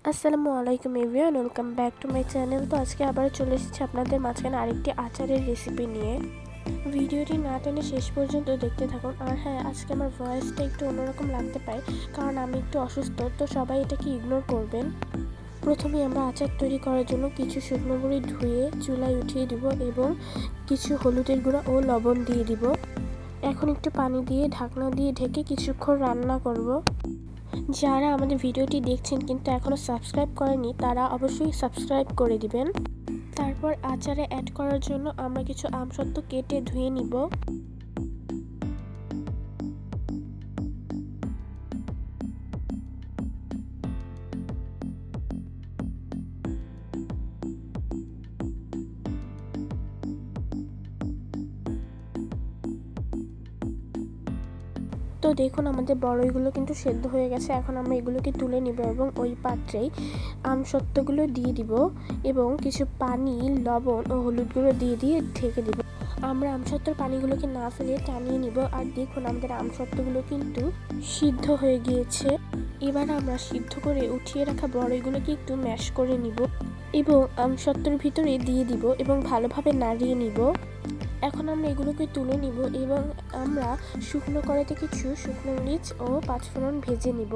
আসসালামু আলাইকুম everyone, welcome back to my channel. তো আজকে আবার চলে এসেছি আপনাদের মাঝখানে আরেকটি আচারের রেসিপি নিয়ে। ভিডিওটি না টেনে শেষ পর্যন্ত দেখতে থাকুন। আর হ্যাঁ, আজকে আমার ভয়েসটা একটু অন্যরকম লাগতে পারে, কারণ আমি একটু অসুস্থ, তো সবাই এটাকে ইগনোর করবেন। প্রথমে আমরা আচার তৈরি করার জন্য কিছু শুকনো বড়ি ধুয়ে চুলায় উঠিয়ে দিব এবং কিছু হলুদের গুঁড়া ও লবণ দিয়ে দিব। এখন একটু পানি দিয়ে ঢাকনা দিয়ে ঢেকে কিছুক্ষণ রান্না করব। যারা আমাদের ভিডিওটি দেখছেন কিন্তু এখনও সাবস্ক্রাইব করেনি, তারা অবশ্যই সাবস্ক্রাইব করে দিবেন। তারপর আচারে অ্যাড করার জন্য আমরা কিছু আমসত্ত্ব কেটে ধুয়ে নিব। তো দেখুন, আমাদের বড়ইগুলো কিন্তু সেদ্ধ হয়ে গেছে। এখন আমরা এগুলোকে তুলে নিব এবং ওই পাত্রেই আমসত্ত্বগুলো দিয়ে দিব এবং কিছু পানি, লবণ ও হলুদ গুঁড়ো দিয়ে ঢেকে দিব। আমরা আমসত্ত্বর পানিগুলোকে না ফেলে টানিয়ে নিব। আর দেখুন, আমাদের আমসত্ত্বগুলো কিন্তু সিদ্ধ হয়ে গিয়েছে। এবার আমরা সিদ্ধ করে উঠিয়ে রাখা বড়ইগুলোকে একটু ম্যাশ করে নিব এবং আমসত্ত্বর ভিতরে দিয়ে দিব এবং ভালোভাবে নাড়িয়ে নিব। এখন আমরা এগুলোকে তুলে নিব এবং আমরা শুকনো কড়াইতে কিছু শুকনো মরিচ ও পাঁচফোড়ন ভেজে নিব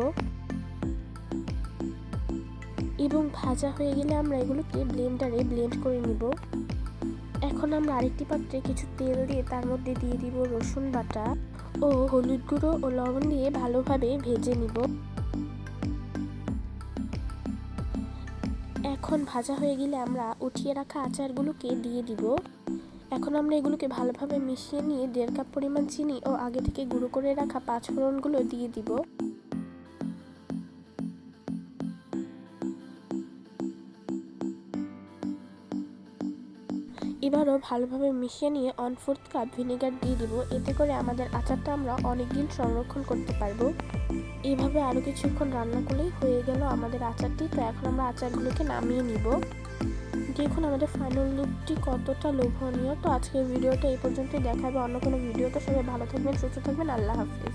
এবং ভাজা হয়ে গেলে আমরা এগুলোকে ব্লেন্ডারে ব্লেন্ড করে নিব। এখন আমরা আরেকটি পাত্রে কিছু তেল দিয়ে তার মধ্যে দিয়ে দিব রসুন বাটা ও হলুদ গুঁড়ো ও লবণ দিয়ে ভালোভাবে ভেজে নিব। এখন ভাজা হয়ে গেলে আমরা উঠিয়ে রাখা আচারগুলোকে দিয়ে দিব। এখন আমরা এগুলোকে ভালোভাবে মিশিয়ে নিয়ে 1.5 কাপ পরিমাণ চিনি ও আগে থেকে গুঁড়ো করে রাখা পাঁচফোড়নগুলো দিয়ে দিব। এবারও ভালোভাবে মিশিয়ে নিয়ে 1/4 কাপ ভিনেগার দিয়ে দিব। এতে করে আমাদের আচারটা আমরা অনেক দিন সংরক্ষণ করতে পারবো। এভাবে আরও কিছুক্ষণ রান্না করলেই হয়ে গেল আমাদের আচারটি। তো এখন আমরা আচারগুলোকে নামিয়ে নিব। দেখুন আমাদের ফাইনাল লুকটি কতটা লোভনীয়। তো আজকের ভিডিওটা এই পর্যন্তই, দেখাবে অন্য কোনো ভিডিওতে। সবাই ভালো থাকবেন, সুস্থ থাকবেন, আল্লাহ হাফিজ।